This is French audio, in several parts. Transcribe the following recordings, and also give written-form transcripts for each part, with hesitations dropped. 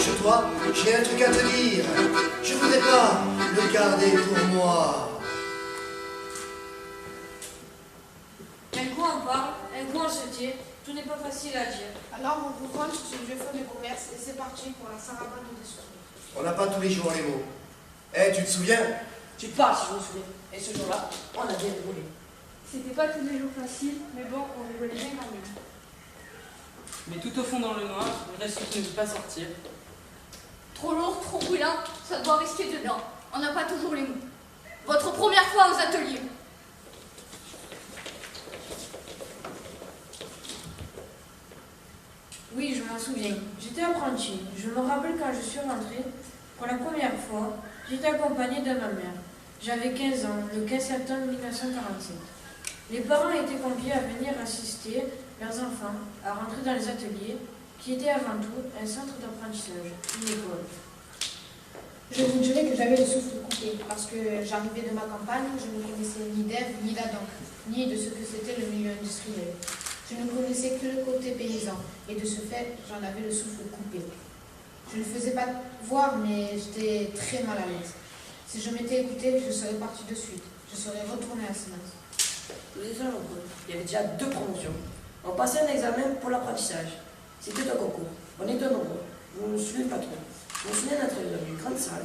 Approche-toi, j'ai un truc à te dire. Je voudrais pas le garder pour moi. Un coup on parle, un coup on se tait, tout n'est pas facile à dire. Alors on vous rentre sur ce vieux fonds de commerce et c'est parti pour la sarabande de sourire. On n'a pas tous les jours les mots. Eh, tu te souviens? Tu parles si je me souviens. Et ce jour-là, on a bien rigolé. C'était pas tous les jours facile, mais bon, on rigolait bien quand même. Mais tout au fond dans le noir, il reste ce qui ne veut pas sortir. Trop lourd, trop brûlant, ça doit rester dedans. On n'a pas toujours les mots. Votre première fois aux ateliers. Oui, je m'en souviens. J'étais apprenti. Je me rappelle quand je suis rentrée, pour la première fois, j'étais accompagnée de ma mère. J'avais 15 ans, le 15 septembre 1947. Les parents étaient conviés à venir assister leurs enfants à rentrer dans les ateliers, qui étaient avant tout un centre d'apprentissage, une école. Je vous dirais que j'avais le souffle coupé parce que j'arrivais de ma campagne, je ne connaissais ni d'Ève, ni d'Adam, ni de ce que c'était le milieu industriel. Je ne connaissais que le côté paysan et de ce fait, j'en avais le souffle coupé. Je ne faisais pas voir, mais j'étais très mal à l'aise. Si je m'étais écoutée, je serais partie de suite. Je serais retournée à Sénat. Nous étions nombreux. Il y avait déjà 2 promotions. On passait un examen pour l'apprentissage. C'était un concours. On était nombreux. Vous ne me suivez pas trop. Je me souviens d'entrer dans une grande salle.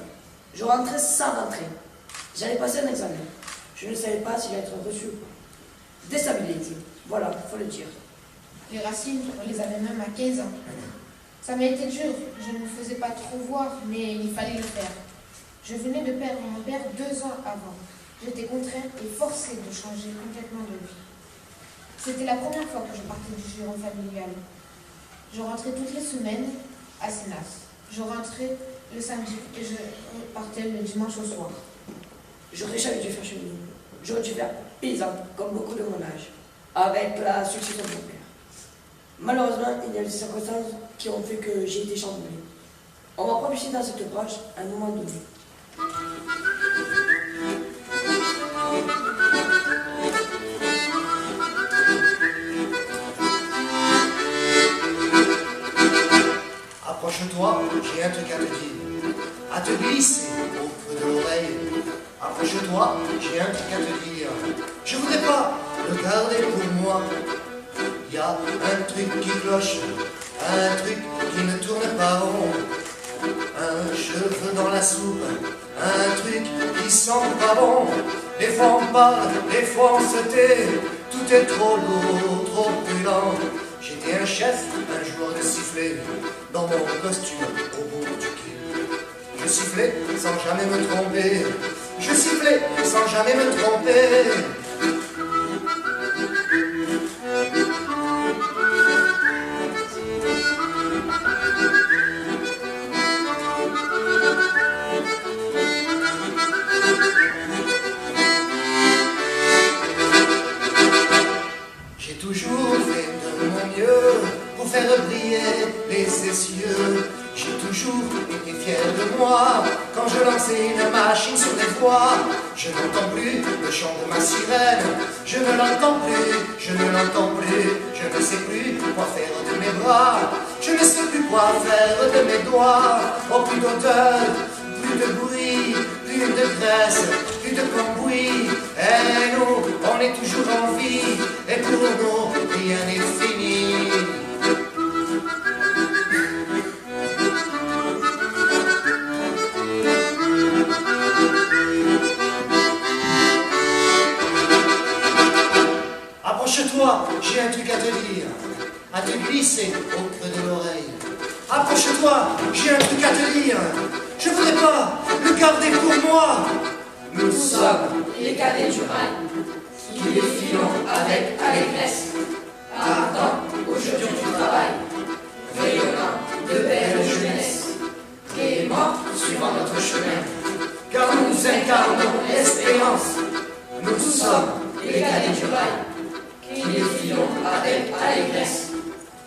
Je rentrais sans rentrer. J'allais passer un examen. Je ne savais pas si j'allais être reçu ou pas. Déstabilisé. Voilà, il faut le dire. Les racines, on les avait même à 15 ans. Ça m'a été dur, je ne me faisais pas trop voir, mais il fallait le faire. Je venais de perdre mon père 2 ans avant. J'étais contrainte et forcée de changer complètement de vie. C'était la première fois que je partais du giron familial. Je rentrais toutes les semaines à Sénas. Je rentrais le samedi et je partais le dimanche au soir. J'aurais jamais dû faire cheminot. J'aurais dû faire paysan, comme beaucoup de mon âge, avec la succession de mon père. Malheureusement, il y a eu des circonstances qui ont fait que j'ai été chamboulé. On m'a propulsé dans cette branche à un moment donné. Approche-toi, j'ai un truc à te dire. À te glisser au creux de l'oreille. Approche-toi, j'ai un truc à te dire. Je voudrais pas le garder pour moi. Y a un truc qui cloche, un truc qui ne tourne pas rond. Un cheveu dans la soupe, un truc qui sent pas bon. Des fois on parle, des fois on se tait. Tout est trop lourd, trop brûlant. J'étais un chef, un joueur de sifflet, dans mon costume au bout du quai. Je sifflais sans jamais me tromper. Je sifflais sans jamais me tromper. J'ai toujours fait de mon mieux pour faire briller les essieux. J'ai toujours été fier de moi quand je lançais une machine sur les voies. Je n'entends plus le chant de ma sirène. Je ne l'entends plus, je ne l'entends plus. Je ne sais plus quoi faire de mes bras. Je ne sais plus quoi faire de mes doigts. Oh, plus d'odeur, plus de bruit, plus de graisse, plus de cambouis. Et nous, on est toujours en vie. Et pour nous, rien n'est fini. Approche-toi, j'ai un truc à te dire, à te glisser au creux de l'oreille. Approche-toi, j'ai un truc à te dire, je voudrais pas le garder pour moi. Nous sommes les cadets du rail, qui défilons avec allégresse, ardents au jeu du travail, rayonnant de belle jeunesse, aimant suivant notre chemin, car nous incarnons l'espérance. Nous sommes les cadets du rail, qui défilons avec allégresse,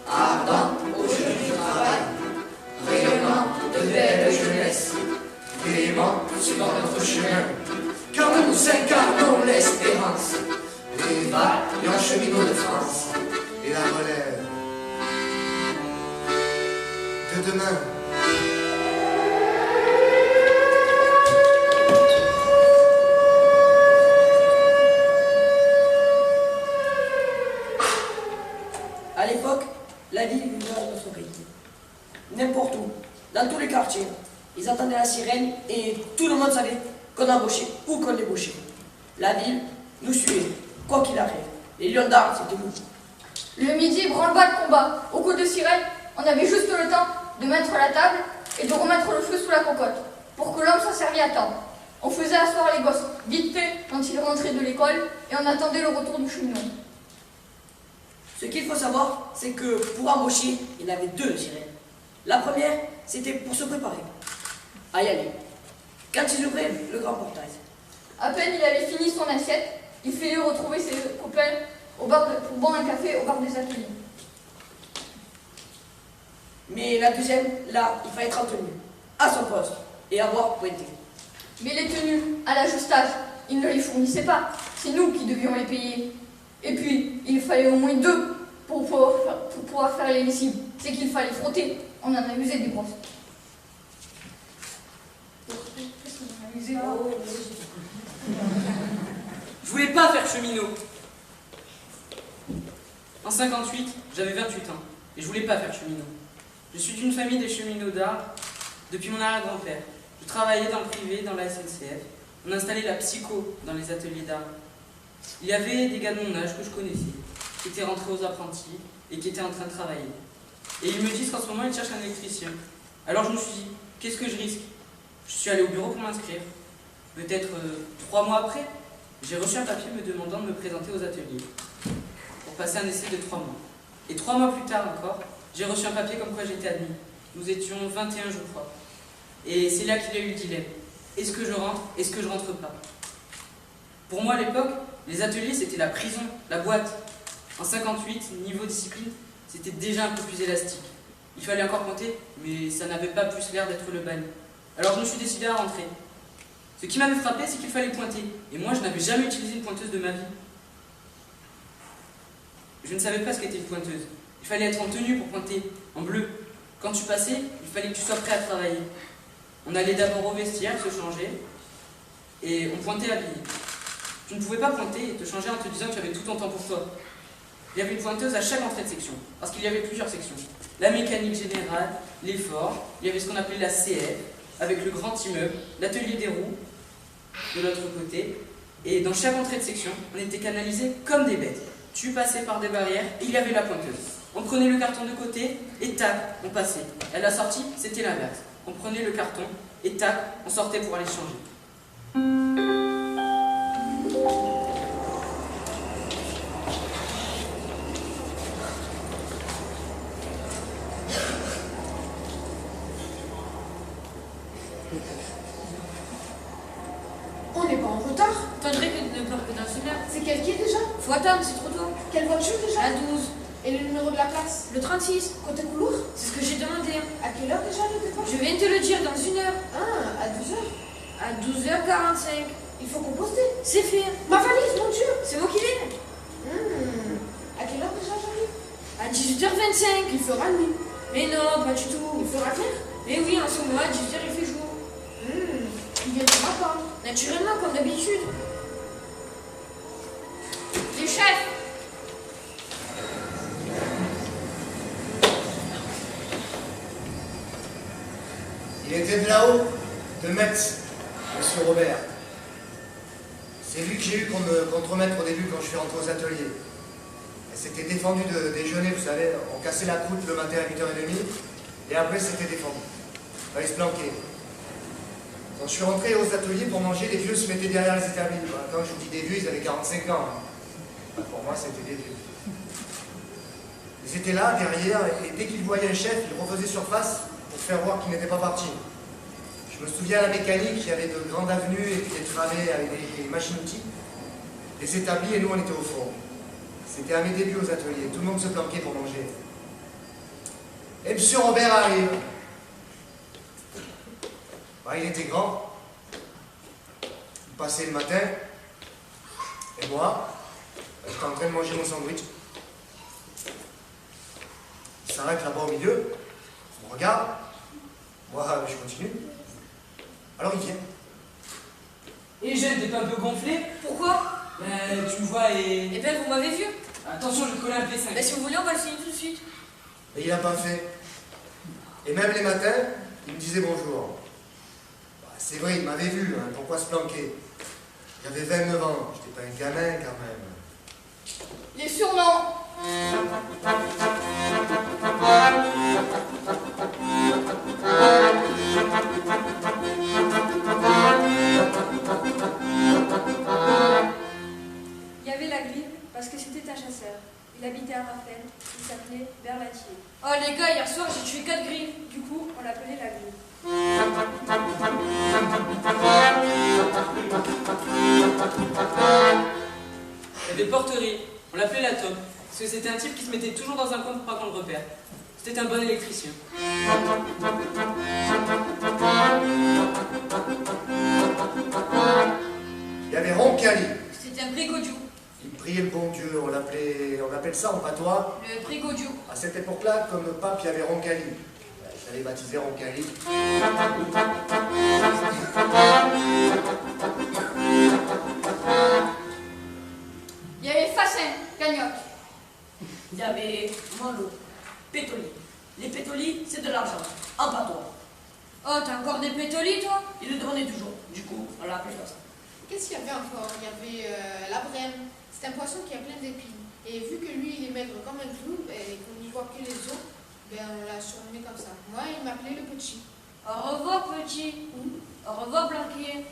ardents au jeu du travail, rayonnant de belle jeunesse, aimant suivant notre chemin, car nous incarnons l'espérance. Les vaillants cheminots de France Et la relève de demain. n'importe où, dans tous les quartiers. Ils attendaient la sirène et tout le monde savait qu'on embauchait ou qu'on débauchait. La ville nous suivait, quoi qu'il arrive. Les lions d'armes, c'était nous. Le midi, branle-bas de combat. Au coup de sirène, on avait juste le temps de mettre la table et de remettre le feu sous la cocotte, pour que l'homme s'en servît à temps. On faisait asseoir les gosses vite fait quand ils rentraient de l'école et on attendait le retour du cheminot. Ce qu'il faut savoir, c'est que pour embaucher, il y en avait deux sirènes. La première, c'était pour se préparer à y aller. Quand ils ouvraient le grand portail. À peine il avait fini son assiette, il fallait retrouver ses copains pour boire un café au bar des ateliers. Mais la deuxième, là, il fallait être en tenue, à son poste, et avoir pointé. Mais les tenues, à l'ajustage, ils ne les fournissaient pas. C'est nous qui devions les payer. Et puis, il fallait au moins deux pour pouvoir faire les lessives. C'est qu'il fallait frotter. On en a usé des brosses. Je voulais pas faire cheminot. En 58, j'avais 28 ans et je voulais pas faire cheminot. Je suis d'une famille des cheminots d'art depuis mon arrière-grand-père. Je travaillais dans le privé, dans la SNCF. On installait la psycho dans les ateliers d'art. Il y avait des gars de mon âge que je connaissais, qui étaient rentrés aux apprentis et qui étaient en train de travailler. Et ils me disent qu'en ce moment, ils cherchent un électricien. Alors je me suis dit, qu'est-ce que je risque? Je suis allé au bureau pour m'inscrire. Peut-être 3 mois après, j'ai reçu un papier me demandant de me présenter aux ateliers pour passer un essai de 3 mois. Et 3 mois plus tard encore, j'ai reçu un papier comme quoi j'étais admis. Nous étions 21, je crois. Et c'est là qu'il y a eu le dilemme. Est-ce que je rentre? Est-ce que je rentre pas? Pour moi, à l'époque, les ateliers, c'était la prison, la boîte. En 58, niveau discipline, c'était déjà un peu plus élastique. Il fallait encore compter, mais ça n'avait pas plus l'air d'être le bagne. Alors je me suis décidé à rentrer. Ce qui m'avait frappé, c'est qu'il fallait pointer. Et moi, je n'avais jamais utilisé une pointeuse de ma vie. Je ne savais pas ce qu'était une pointeuse. Il fallait être en tenue pour pointer, en bleu. Quand tu passais, il fallait que tu sois prêt à travailler. On allait d'abord au vestiaire, se changer, et on pointait habillé. Tu ne pouvais pas pointer et te changer en te disant que tu avais tout ton temps pour toi. Il y avait une pointeuse à chaque entrée de section, parce qu'il y avait plusieurs sections. La mécanique générale, l'effort, il y avait ce qu'on appelait la CF, avec le grand immeuble, l'atelier des roues, de l'autre côté. Et dans chaque entrée de section, on était canalisés comme des bêtes. Tu passais par des barrières et il y avait la pointeuse. On prenait le carton de côté et tac, on passait. À la sortie, c'était l'inverse. On prenait le carton et tac, on sortait pour aller changer. On n'est pas en retard. Faudrait que ne part que dans une heure. C'est quel qui est déjà? Faut attendre, c'est trop tôt. Quelle voiture déjà? La 12. Et le numéro de la place? Le 36. Côté couloir? C'est ce que j'ai demandé. À quelle heure déjà le départ? Je viens de te le dire, dans une heure. Ah, à 12h. À 12h45. Il faut composter. C'est fait. Ma valise, mon Dieu. C'est moi qui l'ai. À quelle heure déjà j'arrive? À 18h25. Il fera nuit. Mais non, pas du tout. Il fera clair? Mais oui, en ce moment, à 18h, il fait jour. Il viendra pas. Naturellement, comme d'habitude. Les chefs! Il était de là-haut, de Metz, monsieur Robert. C'est lui que j'ai eu comme contre-maître au début quand je suis rentré aux ateliers. Elle s'était défendue de déjeuner, vous savez, on cassait la croûte le matin à 8h30, et après c'était défendu. Il fallait se planquer. Quand je suis rentré aux ateliers pour manger, les vieux se mettaient derrière les établis. Quand je vous dis des vieux, ils avaient 45 ans. Pour moi, c'était des vieux. Ils étaient là, derrière, et dès qu'ils voyaient un chef, ils refaisaient surface pour faire voir qu'il n'était pas parti. Je me souviens à la mécanique, il y avait de grandes avenues et puis des travées avec des machines-outils, des établis, et nous, on était au fond. C'était à mes débuts aux ateliers. Tout le monde se planquait pour manger. Et M. Robert arrive. Il était grand. Il passait le matin. Et moi, j'étais en train de manger mon sandwich. Il s'arrête là-bas au milieu. Il me regarde. Moi, je continue. Alors il vient. Et jeune, t'es pas un peu gonflé? Pourquoi? Tu me vois et... Eh bien, vous m'avez vu. Attention, je vais te coller un P5. Ben, si vous voulez, on va le signer tout de suite. Et il n'a pas fait. Et même les matins, il me disait bonjour. Bah, c'est vrai, il m'avait vu, hein, pourquoi se planquer? J'avais 29 ans, j'étais pas un gamin quand même. Les surnoms. Il y avait la Glib parce que c'était un chasseur. Il habitait à Raphaël, il s'appelait Berlatier. Oh les gars, hier soir j'ai tué 4 grilles. Du coup, on l'appelait la Glib. Il y avait Porterie, on l'appelait la taupe, parce que c'était un type qui se mettait toujours dans un coin pour pas qu'on le repère. C'était un bon électricien. Il y avait Roncalli. C'était un brigodiou. Il priait le bon Dieu, on appelle ça en patois. Le brigodiou. À cette époque-là, comme pape, il y avait Roncalli. Je l'avais baptisé Roncalli. Il y avait Fassin, Cagnotte. Il y avait Molo, Pétoli. Les pétolis, c'est de l'argent, en patois. Oh, t'as encore des pétolis, toi? Il le demandait toujours, du coup, on l'a appelé comme ça. Qu'est-ce qu'il y avait encore? Il y avait la brème. C'est un poisson qui a plein d'épines. Et vu que lui, il est maigre comme un clou et qu'on n'y voit que les os, ben, on l'a surnommé comme ça. Moi, il m'appelait le petit. Au revoir, petit. Au revoir, Blanquier.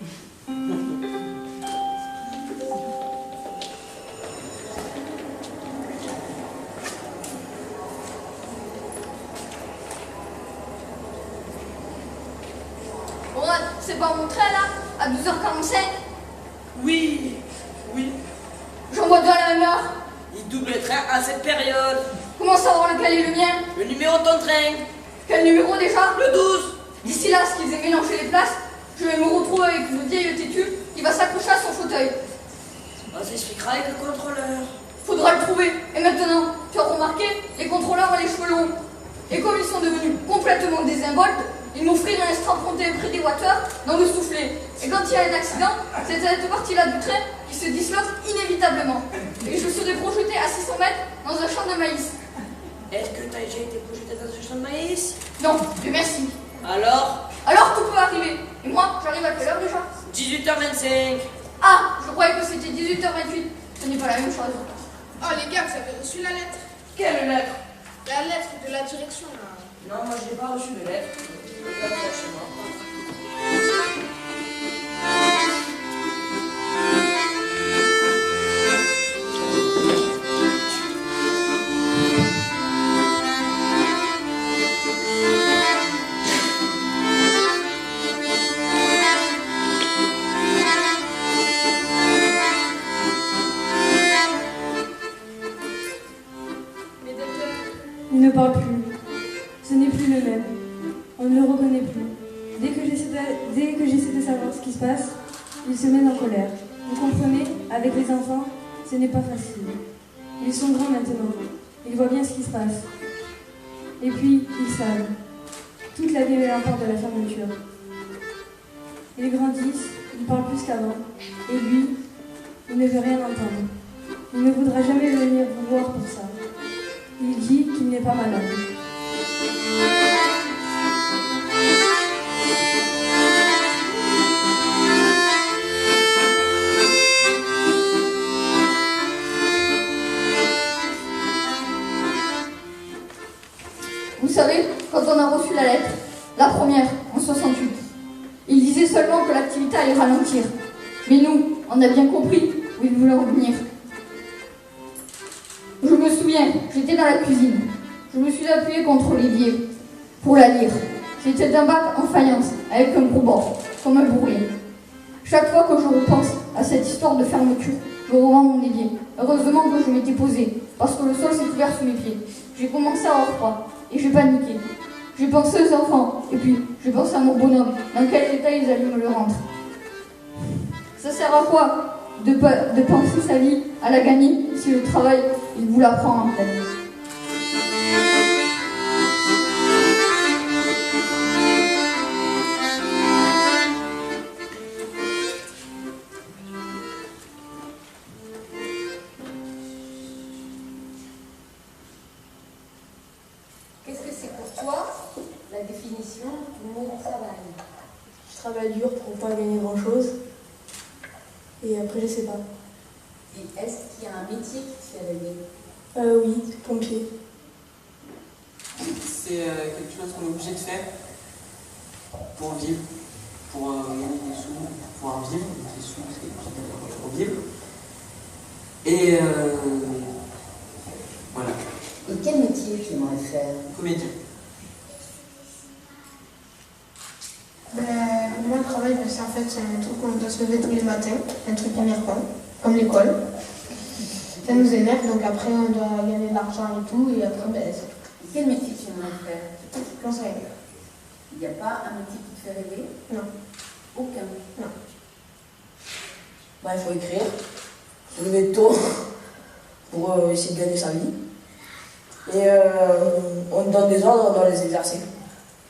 Bon, c'est pas mon train là? À 12h45? Oui, oui, J'envoie deux à la même heure. il double le train à cette période. Comment savoir lequel est le mien? Le numéro de ton train, Quel numéro déjà? le 12. D'ici là, ce qu'ils aient mélangé les places, je vais me retrouver avec une vieille têtue qui va s'accrocher à son fauteuil. On s'expliquera avec le contrôleur. Faudra le trouver. Et maintenant, tu as remarqué, les contrôleurs ont les cheveux longs. Et comme ils sont devenus complètement désinvoltes, ils m'offrirent un straponté près des water dans le soufflet. Et quand il y a un accident, c'est cette partie-là du train qui se disloque inévitablement. Et je serai projeté à 600 mètres dans un champ de maïs. Est-ce que tu as déjà été projeté dans un champ de maïs? Non, Dieu merci. Alors, Alors tout peut arriver. Et moi, j'arrive à quelle heure déjà? 18h25. Ah, je croyais que c'était 18h28. Ce n'est pas la même chose. Oh, les gars, vous avez reçu la lettre? Quelle lettre? La lettre de la direction, là. Non, moi je n'ai pas reçu de lettre. Je vais la faire chez moi. Mais docteur, Il ne parle plus. Ce n'est plus le même. On ne le reconnaît plus. Dès que j'essaie de savoir ce qui se passe, il se met en colère. Vous comprenez, avec les enfants, ce n'est pas facile. Ils sont grands maintenant. Ils voient bien ce qui se passe. Et puis, ils savent. Toute la vie est la part de la fermeture. Ils grandissent, ils parlent plus qu'avant. Et lui, il ne veut rien entendre. Il ne voudra jamais venir vous voir pour ça. Il dit qu'il n'est pas malade. Vous savez, quand on a reçu la lettre, la première, en 68, il disait seulement que l'activité allait ralentir. Mais nous, on a bien compris où il voulait en venir. Je me souviens, j'étais dans la cuisine. Je me suis appuyée contre l'évier pour la lire. C'était un bac en faïence, avec un gros bord, comme un bourrier. Chaque fois que je repense à cette histoire de fermeture, je revends mon évier. Heureusement que je m'étais posée, parce que le sol s'est ouvert sous mes pieds. J'ai commencé à avoir froid, et j'ai paniqué. J'ai pensé aux enfants, et puis j'ai pensé à mon bonhomme, dans quel état ils allaient me le rendre. Ça sert à quoi de penser sa vie à la gagner si le travail, il vous la prend en tête? Qu'est-ce que c'est pour toi la définition du mot travail. Je travaille dur pour pas gagner grand-chose. Et après, je sais pas. Et est-ce qu'il y a un métier qui te fait rêver? Oui, pompier. C'est quelque chose qu'on est obligé de faire pour vivre, pour gagner des sous, pour pouvoir vivre. Des sous, c'est pour vivre. Et voilà. Et quel métier tu aimerais faire? Comédien. Moi, le travail, c'est en fait un truc où on doit se lever tous les matins, un truc énervant, comme l'école. Ça nous énerve, donc après, on doit gagner de l'argent et tout, et après, Et quel métier tu aimerais faire? j'en sais rien. Il n'y a pas un métier qui te fait rêver? Non. Aucun? Non. Bah, il faut écrire, se lever tôt pour essayer de gagner sa vie. Et on te donne des ordres, on doit les exercer.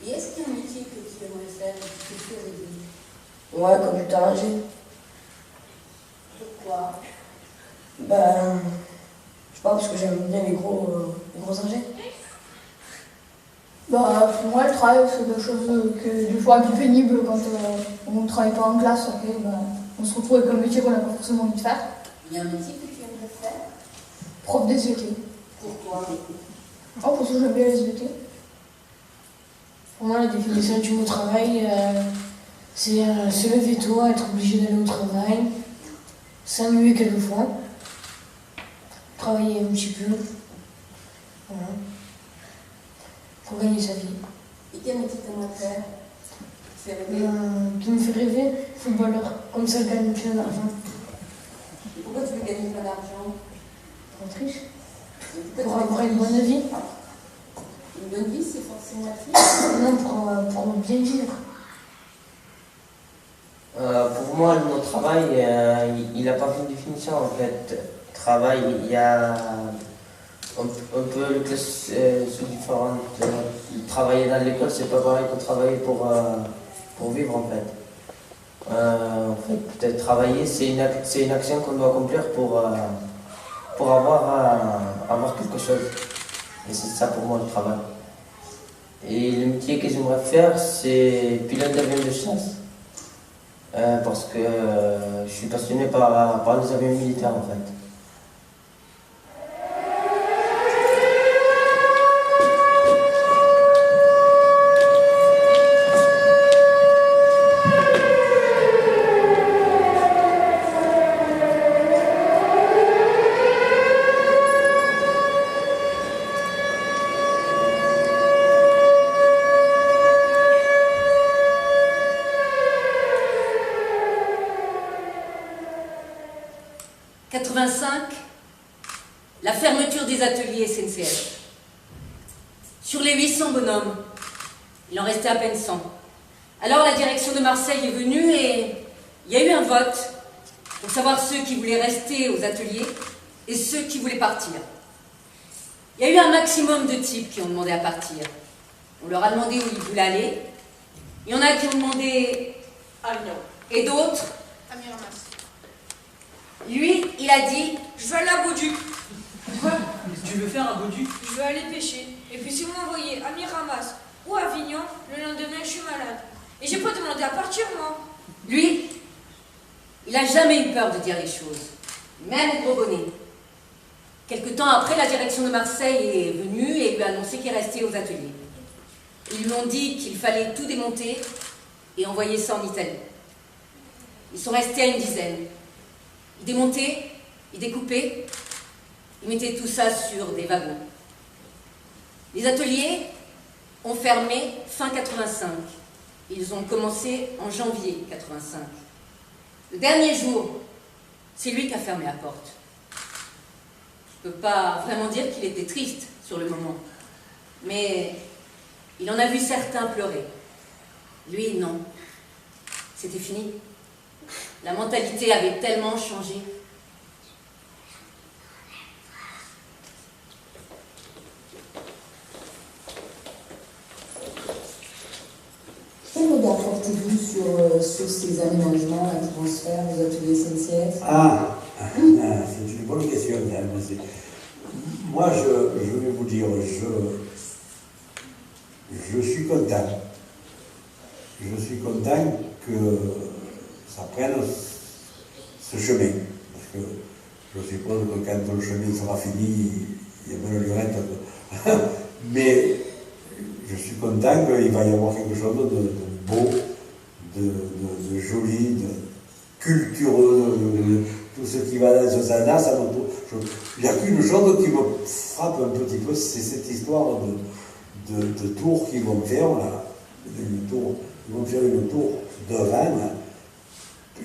Et est-ce qu'il y a un métier que tu aimerais faire et qui te fait rêver? Ouais, comme du ingé. Pourquoi? Ben, je sais pas, parce que j'aime bien les gros ingés. Bah, pour moi, le travail, c'est quelque chose que des fois un peu pénible quand on ne travaille pas en classe. Après, bah, on se retrouve avec un métier qu'on n'a pas forcément envie de faire. Il y a un métier que tu aimerais faire? Prof des SVT. Pourquoi? Oh, parce que j'aime bien les SVT. Pour moi, la définition du mot travail, c'est se lever tôt, être obligé d'aller au travail, s'ennuyer quelquefois, travailler un petit peu, voilà, pour gagner sa vie. Et quel métier tu aimerais faire? Qui te fait rêver? Qui me fait rêver, footballeur, comme ça je gagne plein d'argent. Et pourquoi tu veux gagner plein d'argent? Pour triche, Et pourquoi pour tu veux avoir une gagner- bonne vie. Une bonne vie, c'est forcément triste. Non, pour bien vivre. Pour moi, le mot travail, il n'a pas une définition en fait. Travail, il y a. On peut le classer sous différentes. Travailler dans l'école, c'est pas pareil que travailler pour vivre en fait. Peut-être travailler, c'est une action qu'on doit accomplir pour avoir quelque chose. Et c'est ça pour moi le travail. Et le métier que j'aimerais faire, c'est pilote d'avion de chasse. Parce que je suis passionné par les avions militaires en fait. La fermeture des ateliers SNCF. Sur les 800 bonhommes, il en restait à peine 100. Alors la direction de Marseille est venue et il y a eu un vote pour savoir ceux qui voulaient rester aux ateliers et ceux qui voulaient partir. Il y a eu un maximum de types qui ont demandé à partir. On leur a demandé où ils voulaient aller. Il y en a qui ont demandé Avignon. Et d'autres, lui, il a dit « Je veux aller à Bauduc ». Quoi? Tu veux faire un Bauduc? Je veux aller pêcher. Et puis si vous m'envoyez à Miramas ou à Avignon, le lendemain je suis malade. Et j'ai pas demandé à partir moi. Lui, il n'a jamais eu peur de dire les choses, même au gros bonnet. Quelque temps après, la direction de Marseille est venue et lui a annoncé qu'il restait aux ateliers. Ils lui ont dit qu'il fallait tout démonter et envoyer ça en Italie. Ils sont restés à une dizaine. Ils démontaient, ils découpaient, ils mettaient tout ça sur des wagons. Les ateliers ont fermé fin 85. Ils ont commencé en janvier 85. Le dernier jour, c'est lui qui a fermé la porte. Je ne peux pas vraiment dire qu'il était triste sur le moment, mais il en a vu certains pleurer. Lui, non. C'était fini. La mentalité avait tellement changé. Quel regard portez-vous sur ces aménagements, un transfert aux ateliers SNCF? C'est une bonne question. Moi, je vais vous dire, je suis content je suis content que ça prenne ce chemin. Parce que je suppose que quand le chemin sera fini, il y a bonne lurette. Mais je suis content qu'il va y avoir quelque chose de beau, de joli, de cultureux, de tout ce qui va dans ce sens-là. Il n'y a qu'une chose qui me frappe un petit peu, c'est cette histoire de tour qu'ils vont faire là. Ils vont faire une tour de Rennes.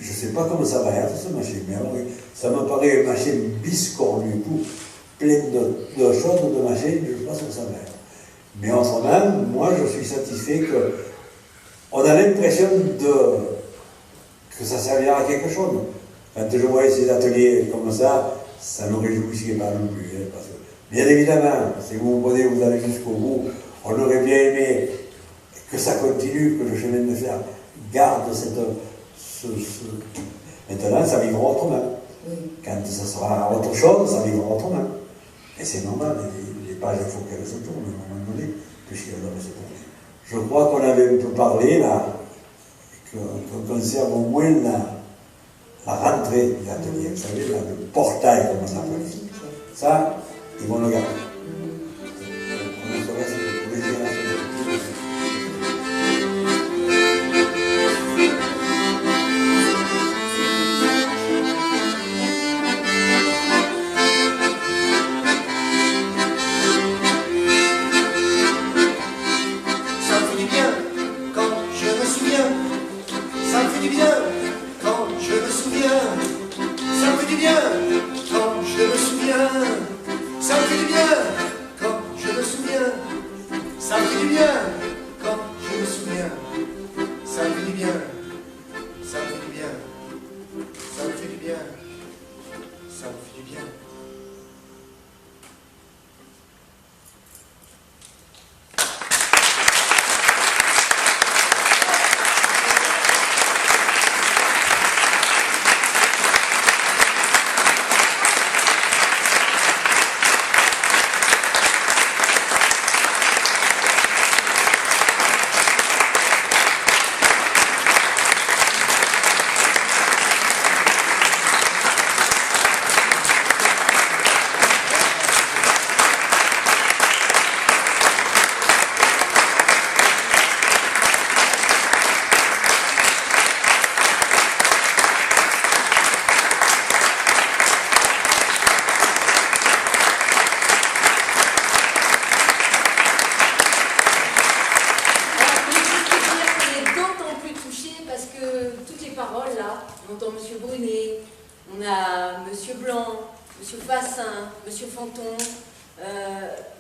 Je ne sais pas comment ça va être ce machin, mais alors, ça me paraît un machin biscornu, tout plein de choses, de machin, je ne sais pas ce que ça va être. Mais en ce moment, moi je suis satisfait qu'on a l'impression que ça servira à quelque chose. Quand je voyais ces ateliers comme ça ne réjouissait pas non plus. Hein, parce que, bien évidemment, si vous vous prenez, vous allez jusqu'au bout, on aurait bien aimé que ça continue, que le chemin de fer garde Maintenant, ça vivra autrement. Oui. Quand ça sera autre chose, ça vivra autrement. Et c'est normal, les pages, il faut qu'elles se tournent à un moment donné, puisqu'elles doivent se tourner. Je crois qu'on avait un peu parlé, là, qu'on conserve au moins la rentrée de l'atelier, vous savez, là, le portail, comme on appelle. Ça, ils vont le garder.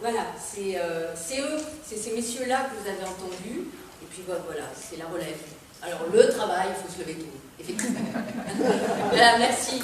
Voilà, c'est eux, c'est ces messieurs-là que vous avez entendus, et puis voilà, c'est la relève. Alors le travail, il faut se lever tôt, effectivement. Voilà, merci.